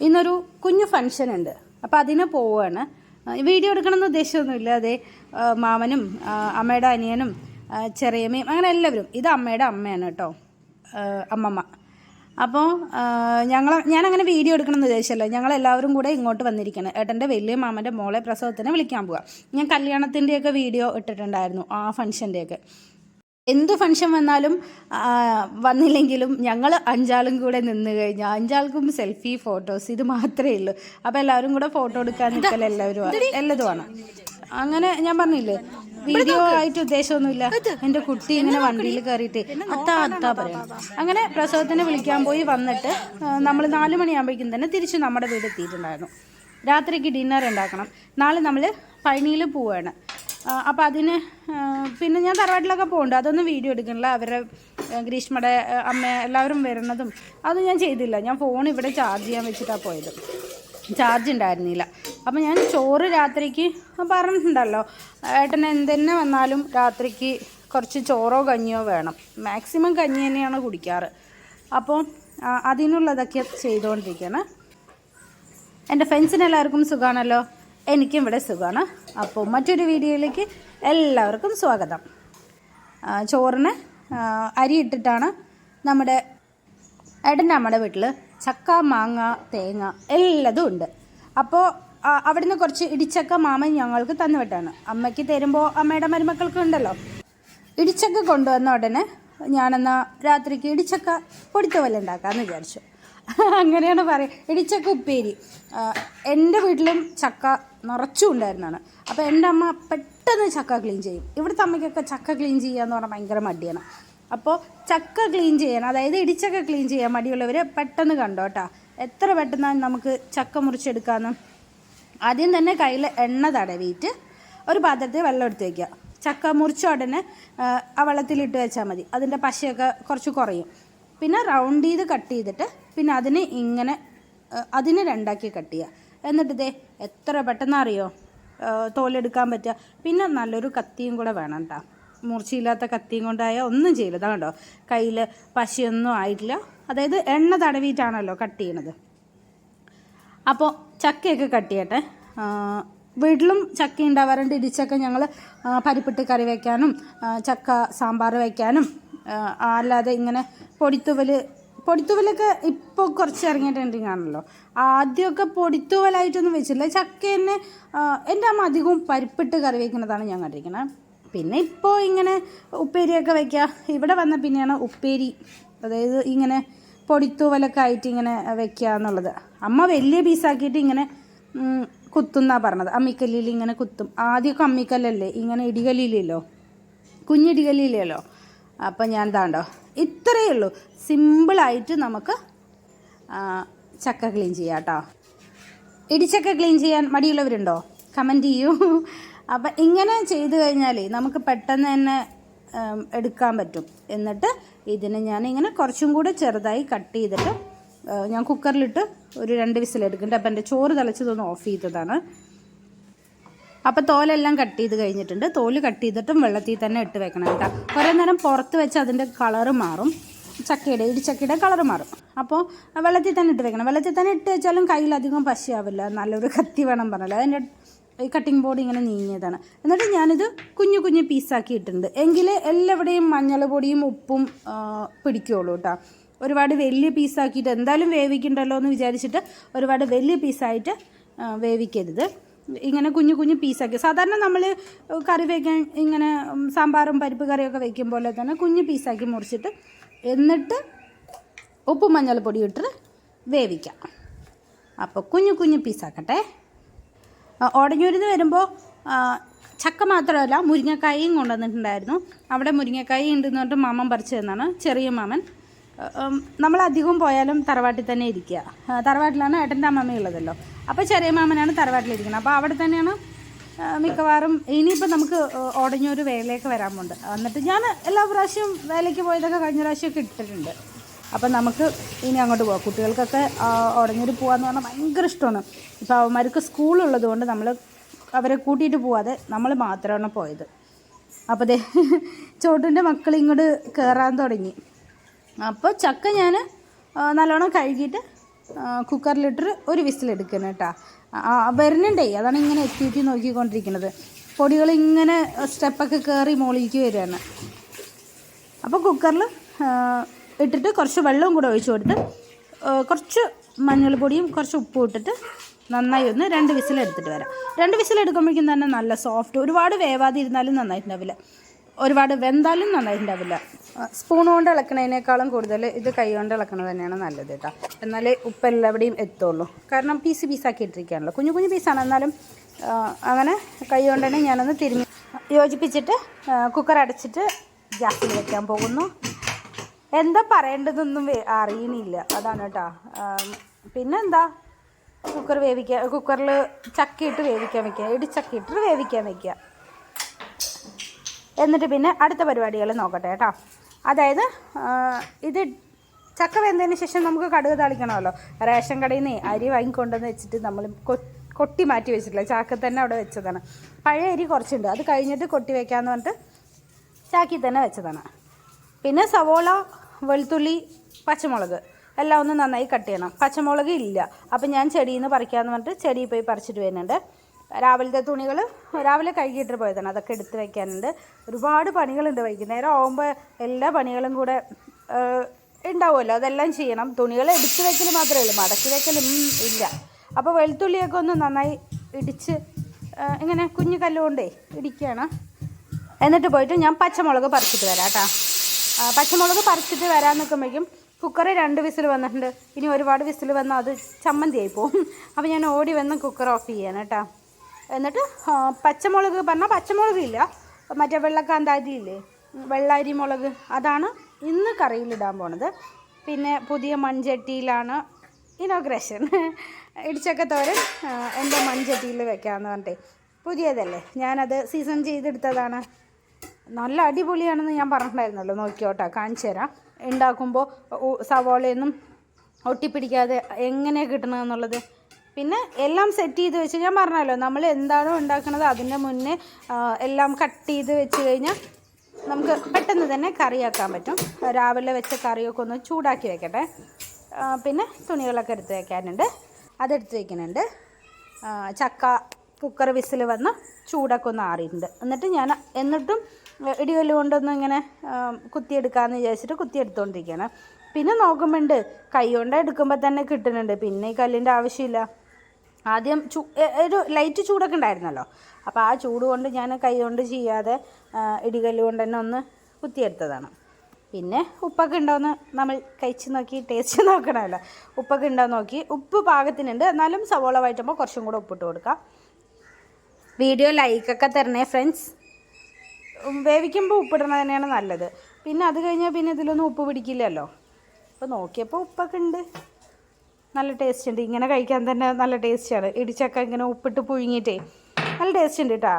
ഇന്നൊരു കുഞ്ഞു ഫംഗ്ഷൻ ഉണ്ട്. അപ്പോൾ അതിന് പോവുകയാണ്. വീഡിയോ എടുക്കണമെന്ന് ഉദ്ദേശമൊന്നുമില്ല. അതെ, മാമനും അമ്മയുടെ അനിയനും ചെറിയമ്മയും അങ്ങനെ എല്ലാവരും. ഇത് അമ്മയുടെ അമ്മയാണ് കേട്ടോ, അമ്മമ്മ. അപ്പോൾ ഞാനങ്ങനെ വീഡിയോ എടുക്കണമെന്ന് ഉദ്ദേശമല്ല. ഞങ്ങളെല്ലാവരും കൂടെ ഇങ്ങോട്ട് വന്നിരിക്കണം. ഏട്ടൻ്റെ വലിയ മാമൻ്റെ മോളെ പ്രസവത്തിന് വിളിക്കാൻ പോവുക. ഞാൻ കല്യാണത്തിൻ്റെയൊക്കെ വീഡിയോ ഇട്ടിട്ടുണ്ടായിരുന്നു, ആ ഫംഗ്ഷൻ്റെയൊക്കെ. എന്ത് ഫംഗ്ഷൻ വന്നാലും വന്നില്ലെങ്കിലും ഞങ്ങൾ 5 ആളും കൂടെ നിന്ന് കഴിഞ്ഞാൽ 5 ആൾക്കും സെൽഫി ഫോട്ടോസ് ഇത് മാത്രമേ ഉള്ളൂ. അപ്പോൾ എല്ലാവരും കൂടെ ഫോട്ടോ എടുക്കാൻ നിൽക്കൽ എല്ലാതുമാണ്. അങ്ങനെ ഞാൻ പറഞ്ഞില്ലേ, വീഡിയോ ആയിട്ട് ഉദ്ദേശമൊന്നുമില്ല. എൻ്റെ കുട്ടി ഇങ്ങനെ വണ്ടിയിൽ കയറിയിട്ട് അത്താ പറയണം. അങ്ങനെ പ്രസവത്തിന് വിളിക്കാൻ പോയി വന്നിട്ട് നമ്മൾ 4 മണിയാകുമ്പോഴേക്കും തന്നെ തിരിച്ച് നമ്മുടെ വീട് എത്തിയിട്ടുണ്ടായിരുന്നു. രാത്രിക്ക് ഡിന്നർ ഉണ്ടാക്കണം. നാളെ നമ്മൾ പഴനിയിൽ പോവുകയാണ്. അപ്പോൾ അതിന് പിന്നെ ഞാൻ തറവാട്ടിലൊക്കെ പോകുന്നുണ്ട്. അതൊന്നും വീഡിയോ എടുക്കണില്ല. അവരുടെ ഗ്രീഷ്മയുടെ അമ്മ എല്ലാവരും വരുന്നതും അത് ഞാൻ ചെയ്തില്ല. ഞാൻ ഫോൺ ഇവിടെ ചാർജ് ചെയ്യാൻ വെച്ചിട്ടാണ് പോയത്. ചാർജ് ഉണ്ടായിരുന്നില്ല. അപ്പോൾ ഞാൻ ചോറ് രാത്രിക്ക് പറഞ്ഞിട്ടുണ്ടല്ലോ, ഏട്ടൻ എന്തെന്നെ വന്നാലും രാത്രിക്ക് കുറച്ച് ചോറോ കഞ്ഞിയോ വേണം. മാക്സിമം കഞ്ഞി തന്നെയാണ് കുടിക്കാറ്. അപ്പോൾ അതിനുള്ളതൊക്കെ ചെയ്തുകൊണ്ടിരിക്കുകയാണ്. എൻ്റെ ഫ്രണ്ട്സിന് എല്ലാവർക്കും സുഖമാണല്ലോ, എനിക്കും ഇവിടെ സുഖമാണ്. അപ്പോൾ മറ്റൊരു വീഡിയോയിലേക്ക് എല്ലാവർക്കും സ്വാഗതം. ചോറിന് അരി ഇട്ടിട്ടാണ് നമ്മുടെ ഏട്ടൻ്റെ അമ്മയുടെ വീട്ടിൽ ചക്ക, മാങ്ങ, തേങ്ങ എല്ലാതും ഉണ്ട്. അപ്പോൾ അവിടുന്ന് കുറച്ച് ഇടിച്ചക്ക മാമൻ ഞങ്ങൾക്ക് തന്നു വിട്ടാണ്. അമ്മയ്ക്ക് തരുമ്പോൾ അമ്മയുടെ മരുമക്കൾക്ക് ഉണ്ടല്ലോ. ഇടിച്ചക്ക കൊണ്ടുവന്ന ഉടനെ ഞാനെന്നാൽ രാത്രിക്ക് ഇടിച്ചക്ക പൊടിത്തവല ഉണ്ടാക്കാമെന്ന് വിചാരിച്ചു. അങ്ങനെയാണ് പറയുക, ഇടിച്ചക്ക ഉപ്പേരി. എൻ്റെ വീട്ടിലും ചക്ക നിറച്ചും ഉണ്ടായിരുന്നതാണ്. അപ്പോൾ എൻ്റെ അമ്മ പെട്ടെന്ന് ചക്ക ക്ലീൻ ചെയ്യും. ഇവിടുത്തെ അമ്മയ്ക്കൊക്കെ ചക്ക ക്ലീൻ ചെയ്യുക എന്ന് പറഞ്ഞാൽ ഭയങ്കര മടിയാണ്. അപ്പോൾ ചക്ക ക്ലീൻ ചെയ്യാൻ, അതായത് ഇടിച്ചക്ക ക്ലീൻ ചെയ്യാൻ മടിയുള്ളവർ പെട്ടെന്ന് കണ്ടോ കേട്ടോ, എത്ര പെട്ടെന്ന് നമുക്ക് ചക്ക മുറിച്ചെടുക്കാമെന്ന്. ആദ്യം തന്നെ കയ്യിൽ എണ്ണ തടവിയിട്ട് ഒരു പാത്രത്തിൽ വെള്ളം എടുത്ത് വയ്ക്കുക. ചക്ക മുറിച്ച ഉടനെ ആ വെള്ളത്തിലിട്ട് വെച്ചാൽ മതി. അതിൻ്റെ പശയൊക്കെ കുറച്ച് കുറയും. പിന്നെ റൗണ്ട് ചെയ്ത് കട്ട് ചെയ്തിട്ട് പിന്നെ അതിനെ 2ആക്കി കട്ട് ചെയ്യുക. എന്നിട്ട് ഇതേ എത്ര പെട്ടെന്ന് അറിയോ തോലെടുക്കാൻ പറ്റുക. പിന്നെ നല്ലൊരു കത്തിയും കൂടെ വേണം കേട്ടോ. മൂർച്ചയില്ലാത്ത കത്തിയും കൊണ്ടായാൽ ഒന്നും ചെയ്യില്ല. കണ്ടോ, കയ്യിൽ പശയൊന്നും ആയിട്ടില്ല. അതായത് എണ്ണ തടവിയിട്ടാണല്ലോ കട്ട് ചെയ്യണത്. അപ്പോൾ ചക്കയൊക്കെ കട്ട് ചെയ്യട്ടെ. വീട്ടിലും ചക്ക ഉണ്ടാവാറുണ്ട്. ഇടിച്ചക്ക ഞങ്ങൾ പരിപ്പിട്ട് കറി വയ്ക്കാനും ചക്ക സാമ്പാർ വയ്ക്കാനും അല്ലാതെ ഇങ്ങനെ പൊടിത്തുവലൊക്കെ ഇപ്പോൾ കുറച്ച് ഇറങ്ങിയിട്ടുണ്ടെങ്കിലാണല്ലോ. ആദ്യമൊക്കെ പൊടിത്തുവലായിട്ടൊന്നും വെച്ചില്ല. ചക്ക തന്നെ എൻ്റെ അമ്മ അധികവും പരിപ്പിട്ട് കറി വയ്ക്കുന്നതാണ് ഞാൻ കണ്ടിരിക്കുന്നത്. പിന്നെ ഇപ്പോൾ ഇങ്ങനെ ഉപ്പേരിയൊക്കെ വയ്ക്കുക. ഇവിടെ വന്ന പിന്നെയാണ് ഉപ്പേരി, അതായത് ഇങ്ങനെ പൊടിത്തുവലൊക്കെ ആയിട്ട് ഇങ്ങനെ വയ്ക്കുക എന്നുള്ളത്. അമ്മ വലിയ പീസാക്കിയിട്ട് ഇങ്ങനെ കുത്തുന്നാണ് പറഞ്ഞത്. അമ്മിക്കല്ലിൽ ഇങ്ങനെ കുത്തും. ആദ്യമൊക്കെ അമ്മിക്കല്ലല്ലേ, ഇങ്ങനെ ഇടികല്ലില്ലല്ലോ, കുഞ്ഞിടികല്ലില്ലല്ലോ. അപ്പം ഞാൻ താണ്ടോ ഇത്രയേ ഉള്ളൂ. സിമ്പിളായിട്ട് നമുക്ക് ചക്ക ക്ലീൻ ചെയ്യാം കേട്ടോ. ഇടിച്ചക്ക ക്ലീൻ ചെയ്യാൻ മടിയുള്ളവരുണ്ടോ? കമൻറ്റ് ചെയ്യൂ. അപ്പം ഇങ്ങനെ ചെയ്ത് കഴിഞ്ഞാൽ നമുക്ക് പെട്ടെന്ന് തന്നെ എടുക്കാൻ പറ്റും. എന്നിട്ട് ഇതിന് ഞാനിങ്ങനെ കുറച്ചും കൂടെ ചെറുതായി കട്ട് ചെയ്തിട്ട് ഞാൻ കുക്കറിലിട്ട് ഒരു 2 വിസിലെടുക്കുന്നുണ്ട്. അപ്പം എൻ്റെ ചോറ് തിളച്ചതൊന്ന് ഓഫ് ചെയ്തതാണ്. അപ്പോൾ തോലെല്ലാം കട്ട് ചെയ്ത് കഴിഞ്ഞിട്ടുണ്ട്. തോല് കട്ട് ചെയ്തിട്ടും വെള്ളത്തിൽ തന്നെ ഇട്ട് വെക്കണം കേട്ടോ. കുറേ നേരം പുറത്ത് വെച്ച് അതിൻ്റെ കളറ് മാറും, ഇടിച്ചക്കയുടെ കളറ് മാറും. അപ്പോൾ വെള്ളത്തിൽ തന്നെ ഇട്ട് വെക്കണം. വെള്ളത്തിൽ തന്നെ ഇട്ട് വെച്ചാലും കയ്യിലധികം പശയാവില്ല. നല്ലൊരു കത്തി വേണം പറഞ്ഞല്ലോ. അതിൻ്റെ ഈ കട്ടിംഗ് ബോർഡ് ഇങ്ങനെ നീങ്ങിയതാണ്. എന്നിട്ട് ഞാനിത് കുഞ്ഞു പീസാക്കി ഇട്ടിട്ടുണ്ട്. എങ്കിലേ എല്ലാവിടെയും മഞ്ഞൾ പൊടിയും ഉപ്പും പിടിക്കുകയുള്ളൂ കേട്ടോ. ഒരുപാട് വലിയ പീസാക്കിയിട്ട് എന്തായാലും വേവിക്കണ്ടല്ലോ എന്ന് വിചാരിച്ചിട്ട് ഒരുപാട് വലിയ പീസായിട്ട് വേവിക്കരുത്. ഇങ്ങനെ കുഞ്ഞു പീസാക്കി, സാധാരണ നമ്മൾ കറി വയ്ക്കാൻ ഇങ്ങനെ സാമ്പാറും പരിപ്പ് കറിയൊക്കെ വയ്ക്കും പോലെ തന്നെ കുഞ്ഞു പീസാക്കി മുറിച്ചിട്ട് എന്നിട്ട് ഉപ്പും മഞ്ഞൾപ്പൊടി ഇട്ട് വേവിക്കാം. അപ്പോൾ കുഞ്ഞു പീസാക്കട്ടെ. ഓടഞ്ഞൂരിന്ന് വരുമ്പോൾ ചക്ക മാത്രമല്ല മുരിങ്ങക്കായും കൊണ്ടുവന്നിട്ടുണ്ടായിരുന്നു. അവിടെ മുരിങ്ങക്കായ ഉണ്ടെന്ന് പറഞ്ഞിട്ട് മാമൻ പറിച്ചു തന്നാണ്, ചെറിയ മാമൻ. നമ്മളധികം പോയാലും തറവാട്ടിൽ തന്നെ ഇരിക്കുക. തറവാട്ടിലാണ് ഏട്ടൻ്റെ അമ്മമ്മയുള്ളതല്ലോ. അപ്പോൾ ചെറിയ മാമനാണ് തറവാട്ടിലിരിക്കുന്നത്. അപ്പോൾ അവിടെ തന്നെയാണ് മിക്കവാറും. ഇനിയിപ്പോൾ നമുക്ക് ഓടഞ്ഞൂർ വേലയൊക്കെ വരാൻ പോകുന്നുണ്ട്. എന്നിട്ട് ഞാൻ എല്ലാ പ്രാവശ്യവും വേലയ്ക്ക് പോയതൊക്കെ കഴിഞ്ഞ പ്രാവശ്യമൊക്കെ ഇട്ടിട്ടുണ്ട്. അപ്പം നമുക്ക് ഇനി അങ്ങോട്ട് പോകാം. കുട്ടികൾക്കൊക്കെ ഓടഞ്ഞൂർ പോകാമെന്ന് പറഞ്ഞാൽ ഭയങ്കര ഇഷ്ടമാണ്. ഇപ്പോൾ അവന്മാർക്ക് സ്കൂളുള്ളത് കൊണ്ട് നമ്മൾ അവരെ കൂട്ടിയിട്ട് പോവാതെ നമ്മൾ മാത്രമാണ് പോയത്. അപ്പോൾ ദേ ചോട്ടിൻ്റെ മക്കൾ ഇങ്ങോട്ട് കയറാൻ തുടങ്ങി. അപ്പോൾ ചക്ക ഞാൻ നല്ലോണം കഴുകിയിട്ട് കുക്കറിലിട്ട് ഒരു വിസിലെടുക്കണം കേട്ടോ. വരുന്നുണ്ടേ, അതാണ് ഇങ്ങനെ എത്തി നോക്കിക്കൊണ്ടിരിക്കുന്നത്. പൊടികൾ ഇങ്ങനെ സ്റ്റെപ്പൊക്കെ കയറി മുകളിലേക്ക് വരികയാണ്. അപ്പോൾ കുക്കറിൽ ഇട്ടിട്ട് കുറച്ച് വെള്ളവും കൂടെ ഒഴിച്ച് കൊടുത്ത് കുറച്ച് മഞ്ഞൾപ്പൊടിയും കുറച്ച് ഉപ്പും ഇട്ടിട്ട് നന്നായി ഒന്ന് 2 വിസിലെടുത്തിട്ട് വരാം. 2 വിസിലെടുക്കുമ്പോഴേക്കും തന്നെ നല്ല സോഫ്റ്റ്, ഒരുപാട് വേവാതിരുന്നാലും നന്നായിട്ടുണ്ടാവില്ല, ഒരുപാട് വെന്താലും നന്നായിട്ടുണ്ടാവില്ല. സ്പൂൺ കൊണ്ട് ഇളക്കണതിനേക്കാളും കൂടുതൽ ഇത് കൈ കൊണ്ട് ഇളക്കണത് തന്നെയാണ് നല്ലത് കേട്ടോ. എന്നാലേ ഉപ്പ് എല്ലാവിടെയും എത്തുള്ളൂ. കാരണം പീസാക്കി ഇട്ടിരിക്കുകയാണല്ലോ, കുഞ്ഞു കുഞ്ഞു പീസാണ്. എന്നാലും അങ്ങനെ കൈ കൊണ്ട് തന്നെ ഞാനൊന്ന് തിരിഞ്ഞ് യോജിപ്പിച്ചിട്ട് കുക്കർ അടച്ചിട്ട് ഗ്യാസിൽ വെക്കാൻ പോകുന്നു. എന്താ പറയേണ്ടതൊന്നും അറിയണില്ല, അതാണ് കേട്ടോ. പിന്നെന്താ, കുക്കറിൽ ചക്കയിട്ട് വേവിക്കാൻ വയ്ക്കുക, ഇടിച്ചക്കയിട്ട് വേവിക്കാൻ വയ്ക്കുക. എന്നിട്ട് പിന്നെ അടുത്ത പരിപാടികൾ നോക്കട്ടെ കേട്ടോ. അതായത് ഇത് ചക്ക വെന്തതിന് ശേഷം നമുക്ക് കടുക് താളിക്കണമല്ലോ. റേഷൻ കടയിൽ നിന്ന് അരി വാങ്ങിക്കൊണ്ടെന്ന് വെച്ചിട്ട് നമ്മൾ കൊട്ടി മാറ്റി വെച്ചിട്ടില്ല, ചാക്കിൽ തന്നെ അവിടെ വെച്ചതാണ്. പഴയ അരി കുറച്ചുണ്ട്, അത് കഴിഞ്ഞിട്ട് കൊട്ടി വയ്ക്കാമെന്ന് പറഞ്ഞിട്ട് ചാക്കിൽ തന്നെ വെച്ചതാണ്. പിന്നെ സവോള, വെളുത്തുള്ളി, പച്ചമുളക് എല്ലാം ഒന്ന് നന്നായി കട്ട് ചെയ്യണം. പച്ചമുളക് ഇല്ല, അപ്പം ഞാൻ ചെടിയിൽ നിന്ന് പറിക്കാമെന്ന് പറഞ്ഞിട്ട് ചെടിയിൽ പോയി പറിച്ചിട്ട് വരുന്നുണ്ട്. രാവിലത്തെ തുണികൾ രാവിലെ കഴുകിയിട്ട് പോയതാണ്, അതൊക്കെ എടുത്ത് വയ്ക്കാനുണ്ട്. ഒരുപാട് പണികളുണ്ട്. വൈകുന്നേരം ആകുമ്പോൾ എല്ലാ പണികളും കൂടെ ഉണ്ടാവുമല്ലോ, അതെല്ലാം ചെയ്യണം. തുണികൾ എടുത്ത് വയ്ക്കൽ മാത്രമേ ഉള്ളൂ, മടക്കി വയ്ക്കലും ഇല്ല. അപ്പോൾ വെളുത്തുള്ളിയൊക്കെ ഒന്ന് നന്നായി ഇടിച്ച് ഇങ്ങനെ കുഞ്ഞു കല്ലുകൊണ്ടേ ഇടിക്കുകയാണ്. എന്നിട്ട് പോയിട്ട് ഞാൻ പച്ചമുളക് പറിച്ചിട്ട് വരാം കേട്ടോ. പച്ചമുളക് പറിച്ചിട്ട് വരാൻ നിൽക്കുമ്പോഴേക്കും കുക്കറ് 2 വിസിൽ വന്നിട്ടുണ്ട്. ഇനി ഒരുപാട് വിസിൽ വന്നാൽ അത് ചമ്മന്തിയായി പോകും. അപ്പോൾ ഞാൻ ഓടി വന്ന് കുക്കർ ഓഫ് ചെയ്യാണ് കേട്ടോ. എന്നിട്ട് പച്ചമുളക് പറഞ്ഞാൽ പച്ചമുളക് ഇല്ല, മറ്റേ വെള്ളക്കാന്താരി ഇല്ലേ, വെള്ളരി മുളക്, അതാണ് ഇന്ന് കറിയിലിടാൻ പോണത്. പിന്നെ പുതിയ മൺചട്ടിയിലാണ് ഇനോഗ്രേഷൻ. ഇടിച്ചക്ക തോരൻ എൻ്റെ മൺചട്ടിയിൽ വെക്കാമെന്ന് പറഞ്ഞിട്ട്, പുതിയതല്ലേ, ഞാനത് സീസൺ ചെയ്തെടുത്തതാണ്. നല്ല അടിപൊളിയാണെന്ന് ഞാൻ പറഞ്ഞിട്ടുണ്ടായിരുന്നല്ലോ, നോക്കിയോട്ടാ, കാണിച്ചു തരാം. ഉണ്ടാക്കുമ്പോൾ സവോളയൊന്നും ഒട്ടിപ്പിടിക്കാതെ എങ്ങനെ കിട്ടണമെന്നുള്ളത്. പിന്നെ എല്ലാം സെറ്റ് ചെയ്ത് വെച്ച്, ഞാൻ പറഞ്ഞല്ലോ, നമ്മൾ എന്താണോ ഉണ്ടാക്കുന്നത് അതിൻ്റെ മുന്നേ എല്ലാം കട്ട് ചെയ്ത് വെച്ച് കഴിഞ്ഞാൽ നമുക്ക് പെട്ടെന്ന് തന്നെ കറിയാക്കാൻ പറ്റും. രാവിലെ വെച്ച കറിയൊക്കെ ഒന്ന് ചൂടാക്കി വെക്കട്ടെ. പിന്നെ തുണികളൊക്കെ എടുത്ത് വയ്ക്കാനുണ്ട്, അതെടുത്ത് വയ്ക്കുന്നുണ്ട്. ചക്ക കുക്കർ വിസിൽ വന്ന് ചൂടൊക്കെ ഒന്ന് ആറിയിട്ടുണ്ട്. എന്നിട്ടും ഇടികല്ല് കൊണ്ടൊന്നും ഇങ്ങനെ കുത്തിയെടുക്കാമെന്ന് വിചാരിച്ചിട്ട് കുത്തിയെടുത്തുകൊണ്ടിരിക്കുകയാണ്. പിന്നെ നോക്കുമ്പോണ്ട് കൈ കൊണ്ട് എടുക്കുമ്പോൾ തന്നെ കിട്ടുന്നുണ്ട്, പിന്നെ ഈ കല്ലിൻ്റെ ആവശ്യമില്ല. ആദ്യം ഒരു ലൈറ്റ് ചൂടൊക്കെ ഉണ്ടായിരുന്നല്ലോ, അപ്പോൾ ആ ചൂട് കൊണ്ട് ഞാൻ കൈ കൊണ്ട് ചെയ്യാതെ ഇടികല്ല് കൊണ്ട് തന്നെ ഒന്ന് കുത്തിയെടുത്തതാണ്. പിന്നെ ഉപ്പൊക്കെ ഉണ്ടോയെന്ന് നമ്മൾ കഴിച്ച് നോക്കി ടേസ്റ്റ് നോക്കണമല്ലോ. ഉപ്പൊക്കെ ഉണ്ടോയെന്ന് നോക്കി, ഉപ്പ് പാകത്തിനുണ്ട്. എന്നാലും സവോള വഴറ്റുമ്പോൾ കുറച്ചും കൂടെ ഉപ്പിട്ട് കൊടുക്കാം. വീഡിയോ ലൈക്കൊക്കെ തരണേ ഫ്രണ്ട്സ്. വേവിക്കുമ്പോൾ ഉപ്പിടണത് തന്നെയാണ് നല്ലത്. പിന്നെ അത് കഴിഞ്ഞാൽ പിന്നെ ഇതിലൊന്നും ഉപ്പ് പിടിക്കില്ലല്ലോ. അപ്പോൾ നോക്കിയപ്പോൾ ഉപ്പൊക്കെ ഉണ്ട്, നല്ല ടേസ്റ്റ് ഉണ്ട്. ഇങ്ങനെ കഴിക്കാൻ തന്നെ നല്ല ടേസ്റ്റാണ്. ഇടിച്ചക്ക ഇങ്ങനെ ഉപ്പിട്ട് പുഴുങ്ങിയിട്ടേ നല്ല ടേസ്റ്റ് ഉണ്ട് കേട്ടോ.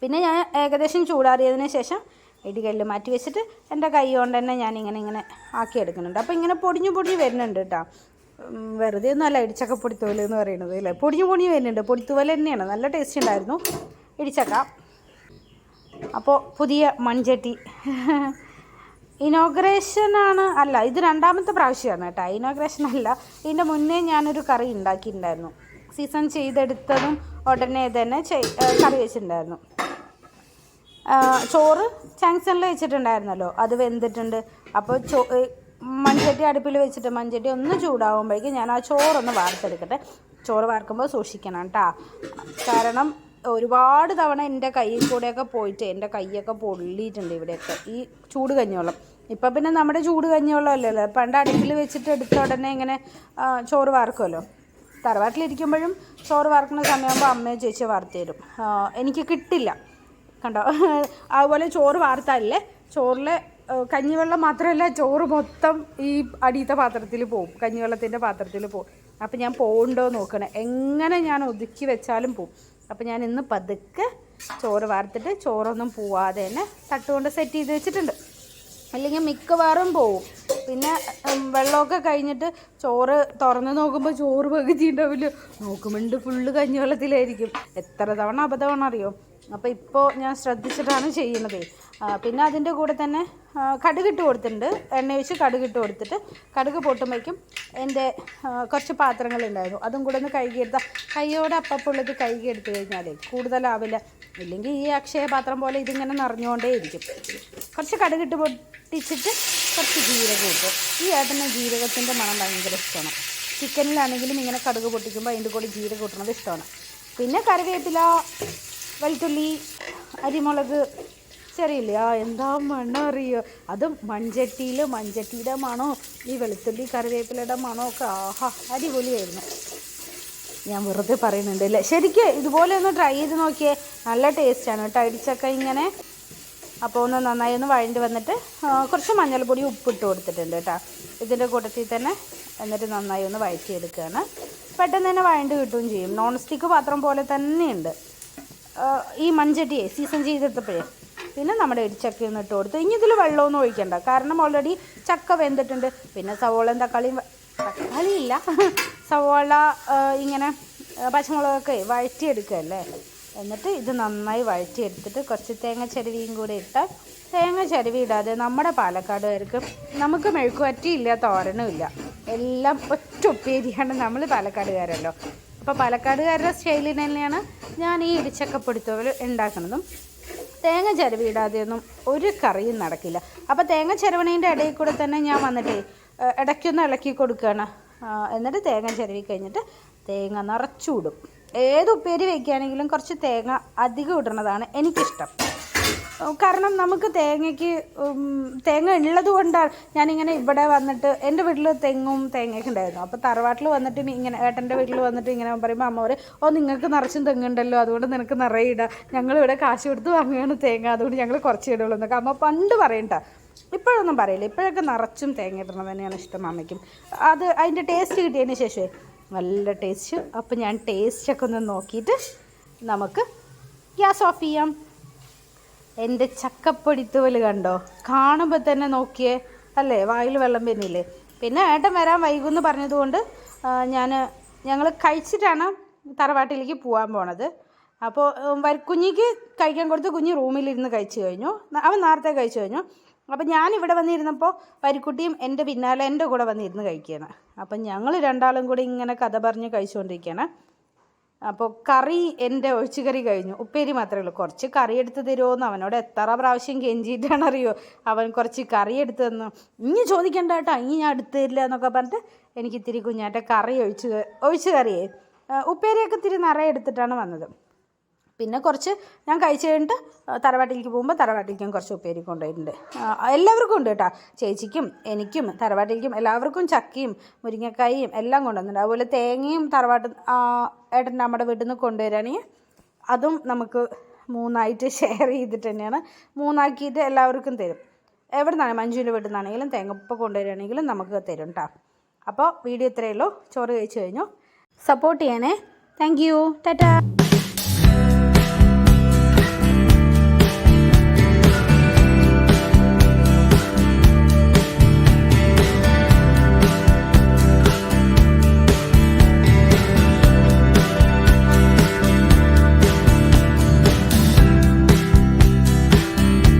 പിന്നെ ഞാൻ ഏകദേശം ചൂടാറിയതിന് ശേഷം ഇടികല്ല് മാറ്റി വെച്ചിട്ട് എൻ്റെ കൈ കൊണ്ട് തന്നെ ഞാനിങ്ങനെ ആക്കിയെടുക്കുന്നുണ്ട്. അപ്പോൾ ഇങ്ങനെ പൊടിഞ്ഞു വരുന്നുണ്ട് കേട്ടോ. വെറുതെ ഒന്നുമല്ല ഇടിച്ചക്ക പൊടിത്തൂവൽ എന്ന് പറയുന്നത് അല്ലേ, പൊടിഞ്ഞു വരുന്നുണ്ട്. പൊടിത്തൂവൽ തന്നെയാണ്, നല്ല ടേസ്റ്റ് ഉണ്ടായിരുന്നു ഇടിച്ചക്ക. അപ്പോൾ പുതിയ മൺചട്ടി ഇനോഗ്രേഷനാണ്, അല്ല ഇത് 2ാമത്തെ പ്രാവശ്യമാണ് കേട്ടോ. ഇനോഗ്രേഷൻ അല്ല, ഇതിൻ്റെ മുന്നേ ഞാനൊരു കറി ഉണ്ടാക്കിയിട്ടുണ്ടായിരുന്നു. സീസൺ ചെയ്തെടുത്തതും ഉടനെ തന്നെ കറി വെച്ചിട്ടുണ്ടായിരുന്നു. ചോറ് ജംഗ്ഷനിൽ വെച്ചിട്ടുണ്ടായിരുന്നല്ലോ, അത് വെന്തിട്ടുണ്ട്. അപ്പോൾ മൺചട്ടി അടുപ്പിൽ വെച്ചിട്ട് മൺചട്ടി ഒന്ന് ചൂടാകുമ്പോഴേക്കും ഞാൻ ആ ചോറൊന്ന് വാർത്തെടുക്കട്ടെ. ചോറ് വാർക്കുമ്പോൾ സൂക്ഷിക്കണം കേട്ടോ, കാരണം ഒരുപാട് തവണ എൻ്റെ കയ്യിൽ കൂടെയൊക്കെ പോയിട്ട് എൻ്റെ കൈയൊക്കെ പൊള്ളിയിട്ടുണ്ട് ഇവിടെയൊക്കെ ഈ ചൂട് കഞ്ഞിവെള്ളം. ഇപ്പം പിന്നെ നമ്മുടെ ചൂട് കഞ്ഞിവെള്ളം അല്ലല്ലോ, പണ്ട് അടുപ്പിൽ വെച്ചിട്ട് എടുത്ത ഉടനെ ഇങ്ങനെ ചോറ് വാർക്കുമല്ലോ. തറവാട്ടിലിരിക്കുമ്പോഴും ചോറ് വാർക്കുന്ന സമയമാകുമ്പോൾ അമ്മയും ചേച്ചി വാർത്ത് തരും, എനിക്ക് കിട്ടില്ല കണ്ടോ. അതുപോലെ ചോറ് വാർത്താലേ ചോറിലെ കഞ്ഞിവെള്ളം മാത്രമല്ല, ചോറ് മൊത്തം ഈ അടിയത്തെ പാത്രത്തിൽ പോവും, കഞ്ഞിവെള്ളത്തിൻ്റെ പാത്രത്തിൽ പോവും. അപ്പം ഞാൻ പോകണ്ടോ നോക്കണേ, എങ്ങനെ ഞാൻ ഒതുക്കി വെച്ചാലും പോവും. അപ്പം ഞാൻ ഇന്ന് പതുക്കെ ചോറ് വാർത്തിട്ട് ചോറൊന്നും പോവാതെ തന്നെ തട്ടുകൊണ്ട് സെറ്റ് ചെയ്ത് വെച്ചിട്ടുണ്ട്. അല്ലെങ്കിൽ മിക്കവാറും പോവും. പിന്നെ വെള്ളമൊക്കെ കഴിഞ്ഞിട്ട് ചോറ് തുറന്ന് നോക്കുമ്പോൾ ചോറ് പകുതി ഉണ്ടാവില്ല, നോക്കുമ്പോൾ ഫുള്ള് കഞ്ഞിവെള്ളത്തിലായിരിക്കും. എത്ര തവണ അബദ്ധമാണ് അറിയോ. അപ്പോൾ ഇപ്പോൾ ഞാൻ ശ്രദ്ധിച്ചിട്ടാണ് ചെയ്യുന്നത്. പിന്നെ അതിൻ്റെ കൂടെ തന്നെ കടുകിട്ട് കൊടുത്തിട്ടുണ്ട്. എണ്ണ ഒഴിച്ച് കടുകിട്ട് കൊടുത്തിട്ട് കടുക് പൊട്ടുമ്പോഴേക്കും എൻ്റെ കുറച്ച് പാത്രങ്ങളുണ്ടായിരുന്നു, അതും കൂടെ ഒന്ന് കഴുകിയെടുത്താൽ കൈയോടെ അപ്പപ്പുള്ളത് കഴുകിയെടുത്ത് കഴിഞ്ഞാലേ കൂടുതലാവില്ല. ഇല്ലെങ്കിൽ ഈ അക്ഷയ പാത്രം പോലെ ഇതിങ്ങനെ നിറഞ്ഞുകൊണ്ടേ ഇരിക്കും. കുറച്ച് കടുകിട്ട് പൊട്ടിച്ചിട്ട് കുറച്ച് ജീരകം ഇട്ടു. ഈ ഏട്ടന് ജീരകത്തിൻ്റെ മണം ഭയങ്കര ഇഷ്ടമാണ്. ചിക്കനിലാണെങ്കിലും ഇങ്ങനെ കടുക് പൊട്ടിക്കുമ്പോൾ അതിൻ്റെ കൂടെ ജീരകം ഇട്ടുന്നത് ഇഷ്ടമാണ്. പിന്നെ കറിവേപ്പില, വെളുത്തുള്ളി, അരിമുളക്, ചെറിയില്ല എന്താ മണം അറിയോ. അതും മൺചട്ടിയുടെ മണോ ഈ വെളുത്തുള്ളി കറിവേപ്പിലയുടെ മണമൊക്കെ ആഹാ അടിപൊളിയായിരുന്നു. ഞാൻ വെറുതെ പറയുന്നുണ്ട് അല്ലേ. ശരിക്കും ഇതുപോലെ ഒന്ന് ട്രൈ ചെയ്ത് നോക്കിയേ, നല്ല ടേസ്റ്റാണ് കേട്ടോ ഇടിച്ചക്ക ഇങ്ങനെ. അപ്പോൾ ഒന്ന് നന്നായി ഒന്ന് വഴണ്ടി വന്നിട്ട് കുറച്ച് മഞ്ഞൾപ്പൊടി ഉപ്പിട്ട് കൊടുത്തിട്ടുണ്ട് കേട്ടോ ഇതിൻ്റെ കൂട്ടത്തിൽ തന്നെ. എന്നിട്ട് നന്നായി ഒന്ന് വഴറ്റിയെടുക്കുകയാണ്. പെട്ടെന്ന് തന്നെ വഴണ്ട് കിട്ടുകയും ചെയ്യും. നോൺ സ്റ്റിക്ക് പാത്രം പോലെ തന്നെയുണ്ട് ഈ മൺചട്ടിയെ സീസൺ ചെയ്തെടുത്തപ്പോഴേ. പിന്നെ നമ്മുടെ ഇടിച്ചക്ക ഒന്ന് ഇട്ട് കൊടുത്തു. ഇനി ഇതിൽ വെള്ളമൊന്നും ഒഴിക്കണ്ട, കാരണം ഓൾറെഡി ചക്ക വെന്തിട്ടുണ്ട്. പിന്നെ സവോളയും തക്കാളിയില്ല സവോള ഇങ്ങനെ പച്ചമുളകൊക്കെ വഴറ്റിയെടുക്കുകയല്ലേ. എന്നിട്ട് ഇത് നന്നായി വഴറ്റിയെടുത്തിട്ട് കുറച്ച് തേങ്ങ ചിരവിയും കൂടെ ഇട്ടാൽ, തേങ്ങ ചിരവി ഇടാതെ നമ്മുടെ പാലക്കാടുകാർക്ക് നമുക്ക് മെഴുക്കുവരട്ടിയില്ല, തോരനും ഇല്ല, എല്ലാം ഒറ്റ ഉപ്പേരിയാണ് നമ്മൾ പാലക്കാടുകാരല്ലോ. അപ്പോൾ പാലക്കാടുകാരുടെ സ്റ്റൈലിൽ തന്നെയാണ് ഞാൻ ഈ ഇടിച്ചക്കപ്പൊടിത്തോൽ ഉണ്ടാക്കുന്നതും. തേങ്ങ ചിരവിടാതെയൊന്നും ഒരു കറിയും നടക്കില്ല. അപ്പോൾ തേങ്ങ ചിരവണേൻ്റെ ഇടയിൽ കൂടെ തന്നെ ഞാൻ വന്നിട്ടേ ഇടയ്ക്കൊന്ന് ഇളക്കി കൊടുക്കുകയാണ്. എന്നിട്ട് തേങ്ങ ചിരവി കഴിഞ്ഞിട്ട് തേങ്ങ നിറച്ചുവിടും. ഏത് ഉപ്പേരി വയ്ക്കുകയാണെങ്കിലും കുറച്ച് തേങ്ങ അധികം ഇടുന്നതാണ് എനിക്കിഷ്ടം. കാരണം നമുക്ക് തേങ്ങ ഉള്ളത് കൊണ്ടാണ് ഞാനിങ്ങനെ ഇവിടെ വന്നിട്ട്, എൻ്റെ വീട്ടിൽ തെങ്ങും തേങ്ങയൊക്കെ ഉണ്ടായിരുന്നു. അപ്പോൾ തറവാട്ടിൽ വന്നിട്ട് ഇങ്ങനെ ഏട്ടൻ്റെ വീട്ടിൽ വന്നിട്ട് ഇങ്ങനെ പറയുമ്പോൾ അമ്മ പറയും, ഓ നിങ്ങൾക്ക് നിറച്ചും തെങ്ങുണ്ടല്ലോ, അതുകൊണ്ട് നിനക്ക് നിറയെ ഇടാം, ഞങ്ങളിവിടെ കാശ് കൊടുത്ത് വാങ്ങുകയാണ് തേങ്ങ, അതുകൊണ്ട് ഞങ്ങൾ കുറച്ച് ഇടുള്ളൂ എന്നൊക്കെ അമ്മ പണ്ട് പറയണ്ട. ഇപ്പോഴൊന്നും പറയില്ല, ഇപ്പോഴൊക്കെ നിറച്ചും തേങ്ങ ഇടണം തന്നെയാണ് ഇഷ്ടം അമ്മയ്ക്കും. അതിൻ്റെ ടേസ്റ്റ് കിട്ടിയതിന് ശേഷമേ നല്ല ടേസ്റ്റ്. അപ്പോൾ ഞാൻ ടേസ്റ്റൊക്കെ ഒന്ന് നോക്കിയിട്ട് നമുക്ക് ഗ്യാസ് ഓഫ് ചെയ്യാം. എൻ്റെ ചക്കപ്പൊടിത്തോൽ കണ്ടോ, കാണുമ്പോൾ തന്നെ നോക്കിയേ അല്ലേ, വായിൽ വെള്ളം വരുന്നില്ലേ. പിന്നെ ഏട്ടൻ വരാൻ വൈകുമെന്ന് പറഞ്ഞതുകൊണ്ട് ഞങ്ങൾ കഴിച്ചിട്ടാണ് തറവാട്ടിലേക്ക് പോകാൻ പോണത്. അപ്പോൾ കുഞ്ഞിക്ക് കഴിക്കാൻ കൊടുത്ത് കുഞ്ഞ് റൂമിലിരുന്ന് കഴിച്ചു കഴിഞ്ഞു, അവൻ നേരത്തെ കഴിച്ചു കഴിഞ്ഞു. അപ്പം ഞാനിവിടെ വന്നിരുന്നപ്പോൾ പരിക്കുട്ടിയും എൻ്റെ പിന്നാലെ എൻ്റെ കൂടെ വന്നിരുന്ന് കഴിക്കുകയാണ്. അപ്പം ഞങ്ങൾ രണ്ടാളും കൂടി ഇങ്ങനെ കഥ പറഞ്ഞ് കഴിച്ചുകൊണ്ടിരിക്കുകയാണ്. അപ്പോൾ കറി എൻ്റെ ഒഴിച്ചുകറി കഴിഞ്ഞു, ഉപ്പേരി മാത്രമേ ഉള്ളൂ. കുറച്ച് കറി എടുത്ത് തരുമോയെന്ന് അവനോട് എത്ര പ്രാവശ്യം കെഞ്ചിയിട്ടാണ് അറിയോ അവൻ കുറച്ച് കറി എടുത്ത് തന്നു. ഇനി ചോദിക്കണ്ട കേട്ടോ, ഇനി ഞാൻ എടുത്തു തരില്ല എന്നൊക്കെ പറഞ്ഞിട്ട് എനിക്ക് ഇത്തിരി കുഞ്ഞാറ്റ കറി ഒഴിച്ച് കറിയേ ഉപ്പേരിയൊക്കെ ഇത്തിരി നിറയെ എടുത്തിട്ടാണ് വന്നത്. പിന്നെ കുറച്ച് ഞാൻ കഴിച്ച് കഴിഞ്ഞിട്ട് തറവാട്ടിലേക്ക് പോകുമ്പോൾ തറവാട്ടിലേക്കും കുറച്ച് ഉപ്പേരി കൊണ്ടുപോയിട്ടുണ്ട്. എല്ലാവർക്കും ഉണ്ട് കേട്ടോ, ചേച്ചിക്കും എനിക്കും തറവാട്ടിലേക്കും എല്ലാവർക്കും ചക്കയും മുരിങ്ങക്കായും എല്ലാം കൊണ്ടുവന്നിട്ടുണ്ട്. അതുപോലെ തേങ്ങയും ഏട്ടൻ നമ്മുടെ വീട്ടിൽ നിന്ന് കൊണ്ടുവരികയാണെങ്കിൽ അതും നമുക്ക് 3ആയിട്ട് ഷെയർ ചെയ്തിട്ട് തന്നെയാണ്, 3ആക്കിയിട്ട് എല്ലാവർക്കും തരും. എവിടെ നിന്നാണ് മഞ്ജുവിൻ്റെ വീട്ടിൽ നിന്നാണെങ്കിലും തേങ്ങ ഇപ്പോൾ കൊണ്ടുവരികയാണെങ്കിലും നമുക്ക് തരും കേട്ടോ. അപ്പോൾ വീഡിയോ ഇത്രയേ ഉള്ളൂ. ചോറ് കഴിച്ച് കഴിഞ്ഞു. സപ്പോർട്ട് ചെയ്യണേ. Thank you. ടാറ്റാ.